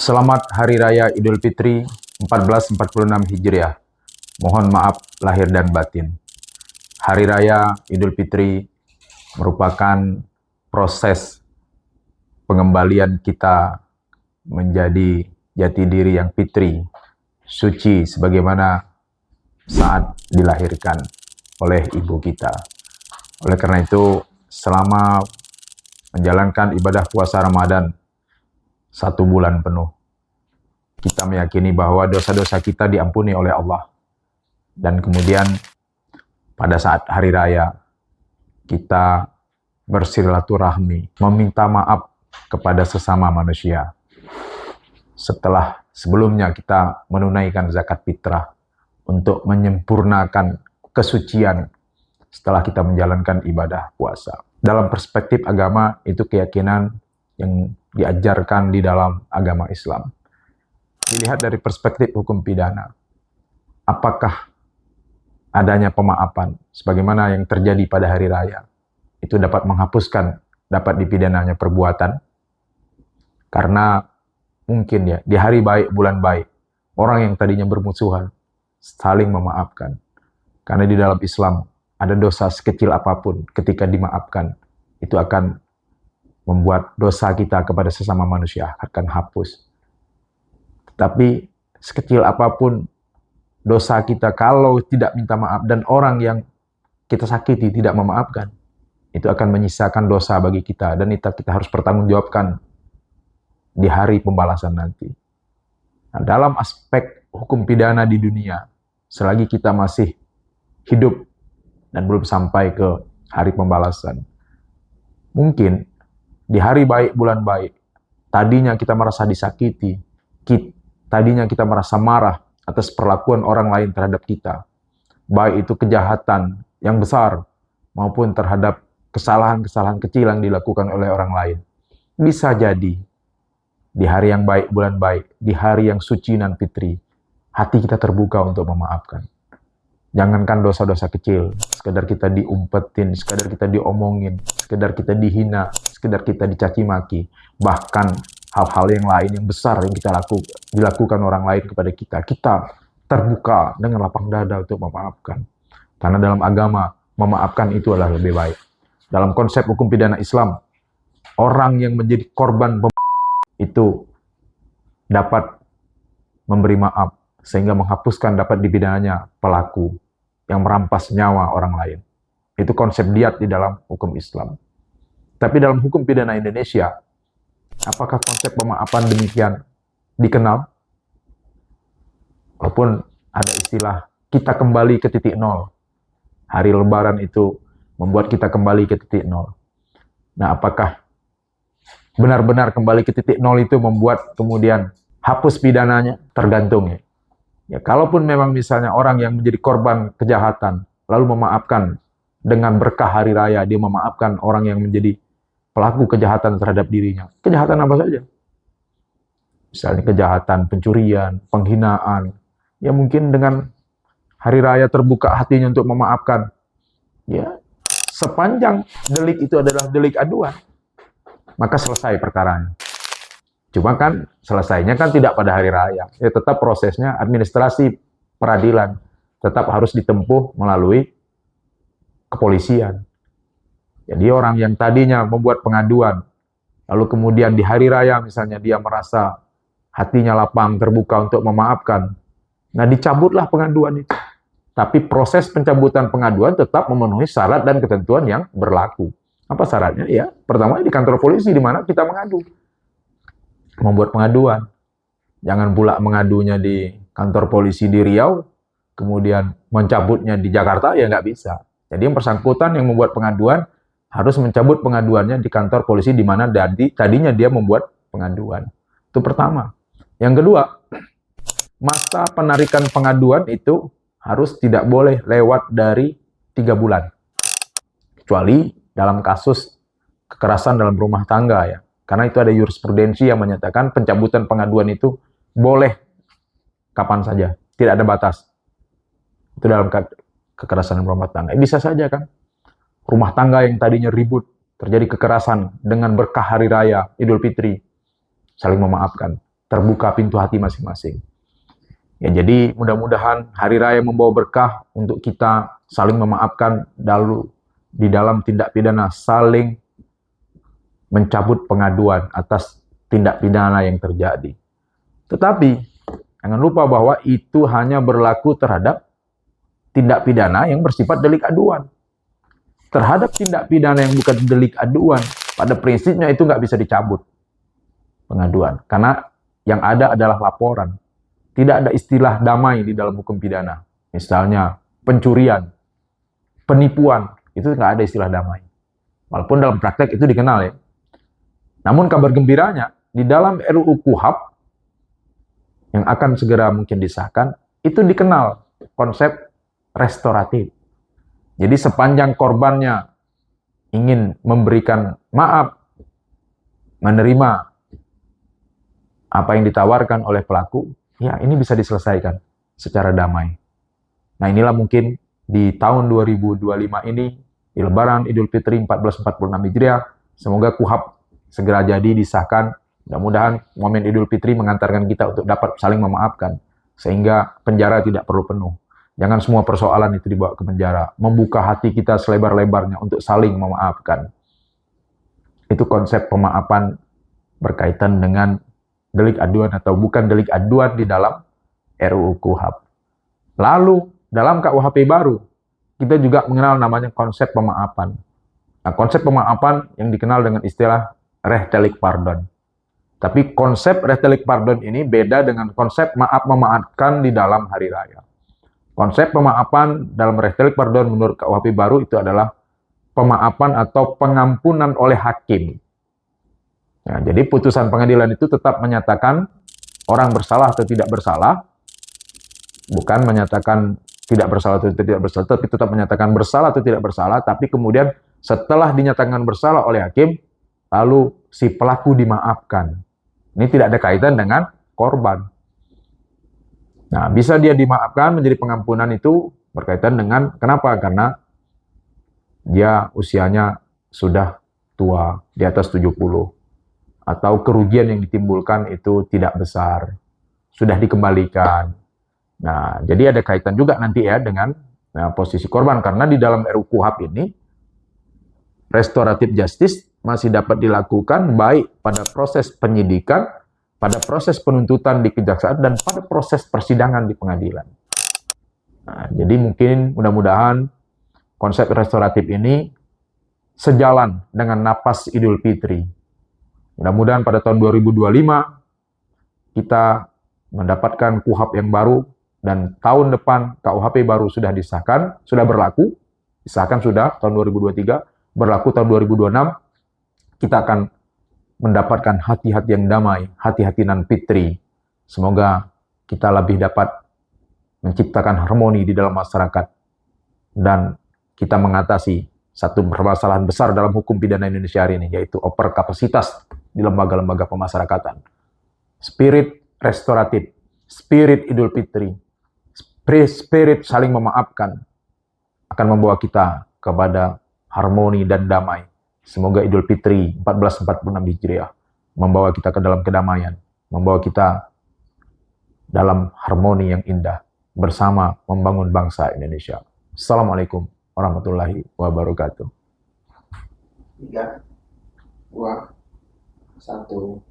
Selamat Hari Raya Idul Fitri 1446 Hijriah. Mohon maaf lahir dan batin. Hari Raya Idul Fitri merupakan proses pengembalian kita menjadi jati diri yang fitri, suci sebagaimana saat dilahirkan oleh ibu kita. Oleh karena itu, selama menjalankan ibadah puasa Ramadan 1 bulan penuh, kita meyakini bahwa dosa-dosa kita diampuni oleh Allah. Dan kemudian pada saat hari raya, kita bersilaturahmi, meminta maaf kepada sesama manusia. Setelah sebelumnya kita menunaikan zakat fitrah untuk menyempurnakan kesucian setelah kita menjalankan ibadah puasa. Dalam perspektif agama, itu keyakinan yang diajarkan di dalam agama Islam. Dilihat dari perspektif hukum pidana, apakah adanya pemaafan sebagaimana yang terjadi pada hari raya itu dapat menghapuskan, dapat dipidananya perbuatan? Karena mungkin ya, di hari baik, bulan baik, orang yang tadinya bermusuhan saling memaafkan. Karena di dalam Islam ada dosa sekecil apapun ketika dimaafkan, itu akan membuat dosa kita kepada sesama manusia akan hapus. Tapi sekecil apapun dosa kita, kalau tidak minta maaf dan orang yang kita sakiti tidak memaafkan, itu akan menyisakan dosa bagi kita, dan itu kita harus bertanggungjawabkan di hari pembalasan nanti. Nah, dalam aspek hukum pidana di dunia, selagi kita masih hidup dan belum sampai ke hari pembalasan, mungkin di hari baik, bulan baik, tadinya kita merasa disakiti, tadinya kita merasa marah atas perlakuan orang lain terhadap kita, baik itu kejahatan yang besar maupun terhadap kesalahan-kesalahan kecil yang dilakukan oleh orang lain. Bisa jadi di hari yang baik, bulan baik, di hari yang suci dan fitri, hati kita terbuka untuk memaafkan. Jangankan dosa-dosa kecil, sekedar kita diumpetin, sekedar kita diomongin, sekedar kita dihina, sekedar kita dicaci maki, bahkan hal-hal yang lain yang besar yang kita dilakukan orang lain kepada kita, kita terbuka dengan lapang dada untuk memaafkan. Karena dalam agama, memaafkan itu adalah lebih baik. Dalam konsep hukum pidana Islam, orang yang menjadi korban itu dapat memberi maaf, sehingga menghapuskan dapat dipidananya pelaku yang merampas nyawa orang lain. Itu konsep diat di dalam hukum Islam. Tapi dalam hukum pidana Indonesia, apakah konsep pemaafan demikian dikenal? Walaupun ada istilah kita kembali ke titik nol. Hari Lebaran itu membuat kita kembali ke titik nol. Nah, apakah benar-benar kembali ke titik nol itu membuat kemudian hapus pidananya? Tergantung ya. Ya, kalaupun memang misalnya orang yang menjadi korban kejahatan lalu memaafkan dengan berkah hari raya, dia memaafkan orang yang menjadi pelaku kejahatan terhadap dirinya. Kejahatan apa saja? Misalnya kejahatan pencurian, penghinaan. Ya mungkin dengan hari raya terbuka hatinya untuk memaafkan. Ya, sepanjang delik itu adalah delik aduan, maka selesai perkaranya. Cuma kan selesainya kan tidak pada hari raya. Ya tetap prosesnya administrasi peradilan tetap harus ditempuh melalui kepolisian. Jadi orang yang tadinya membuat pengaduan, lalu kemudian di hari raya misalnya dia merasa hatinya lapang, terbuka untuk memaafkan, nah dicabutlah pengaduan itu. Tapi proses pencabutan pengaduan tetap memenuhi syarat dan ketentuan yang berlaku. Apa syaratnya? Ya, pertama di kantor polisi di mana kita mengadu. Membuat pengaduan. Jangan pula mengadunya di kantor polisi di Riau, kemudian mencabutnya di Jakarta, ya nggak bisa. Jadi yang bersangkutan yang membuat pengaduan harus mencabut pengaduannya di kantor polisi di mana tadinya dia membuat pengaduan. Itu pertama. Yang kedua, masa penarikan pengaduan itu harus tidak boleh lewat dari 3 bulan. Kecuali dalam kasus kekerasan dalam rumah tangga ya. Karena itu ada jurisprudensi yang menyatakan pencabutan pengaduan itu boleh kapan saja, tidak ada batas. Itu dalam kekerasan dalam rumah tangga. Bisa saja kan, rumah tangga yang tadinya ribut, terjadi kekerasan dengan berkah hari raya Idul Fitri, saling memaafkan. terbuka pintu hati masing-masing. Ya, jadi mudah-mudahan hari raya membawa berkah untuk kita saling memaafkan di dalam tindak pidana saling mencabut pengaduan atas tindak pidana yang terjadi. Tetapi jangan lupa bahwa itu hanya berlaku terhadap tindak pidana yang bersifat delik aduan. Terhadap tindak pidana yang bukan delik aduan, pada prinsipnya itu nggak bisa dicabut pengaduan. Karena yang ada adalah laporan. Tidak ada istilah damai di dalam hukum pidana. Misalnya pencurian, penipuan, itu nggak ada istilah damai. Walaupun dalam praktek itu dikenal ya. Namun kabar gembiranya, di dalam RUU KUHP yang akan segera mungkin disahkan, itu dikenal konsep restoratif. Jadi sepanjang korbannya ingin memberikan maaf, menerima apa yang ditawarkan oleh pelaku, ya ini bisa diselesaikan secara damai. Nah inilah mungkin di tahun 2025 ini, di Lebaran Idul Fitri 1446 Hijriah, semoga KUHP segera jadi disahkan. Mudah-mudahan momen Idul Fitri mengantarkan kita untuk dapat saling memaafkan, sehingga penjara tidak perlu penuh. Jangan semua persoalan itu dibawa ke penjara. Membuka hati kita selebar-lebarnya untuk saling memaafkan. Itu konsep pemaafan berkaitan dengan delik aduan atau bukan delik aduan di dalam RUU KUHP. Lalu, dalam KUHP baru, kita juga mengenal namanya konsep pemaafan. Nah, konsep pemaafan yang dikenal dengan istilah rehtelik pardon. Tapi konsep rehtelik pardon ini beda dengan konsep maaf memaafkan di dalam hari raya. Konsep pemaafan dalam rehtelik pardon menurut KUHP baru itu adalah pemaafan atau pengampunan oleh hakim. Nah, jadi putusan pengadilan itu tetap menyatakan orang bersalah atau tidak bersalah, bukan menyatakan tidak bersalah atau tidak bersalah, tapi tetap menyatakan bersalah atau tidak bersalah, tapi kemudian setelah dinyatakan bersalah oleh hakim, lalu si pelaku dimaafkan. Ini tidak ada kaitan dengan korban. Nah, bisa dia dimaafkan menjadi pengampunan itu berkaitan dengan, kenapa? Karena dia usianya sudah tua, di atas 70. Atau kerugian yang ditimbulkan itu tidak besar. Sudah dikembalikan. Nah, jadi ada kaitan juga nanti ya dengan posisi korban. Karena di dalam RUU KUHP ini, restoratif justice masih dapat dilakukan baik pada proses penyidikan, pada proses penuntutan di kejaksaan, dan pada proses persidangan di pengadilan. Nah, jadi mungkin mudah-mudahan konsep restoratif ini sejalan dengan napas Idul Fitri. Mudah-mudahan pada tahun 2025 kita mendapatkan KUHP yang baru, dan tahun depan KUHP baru sudah disahkan, sudah berlaku, disahkan sudah tahun 2023, berlaku tahun 2026, kita akan mendapatkan hati-hati yang damai, hati-hati nan fitri. Semoga kita lebih dapat menciptakan harmoni di dalam masyarakat, dan kita mengatasi satu permasalahan besar dalam hukum pidana Indonesia hari ini, yaitu overkapasitas di lembaga-lembaga pemasyarakatan. Spirit restoratif, spirit Idul Fitri, spirit saling memaafkan akan membawa kita kepada harmoni dan damai. Semoga Idul Fitri 1446 Hijriah membawa kita ke dalam kedamaian, membawa kita dalam harmoni yang indah, bersama membangun bangsa Indonesia. Assalamualaikum warahmatullahi wabarakatuh. 3, 2, 1.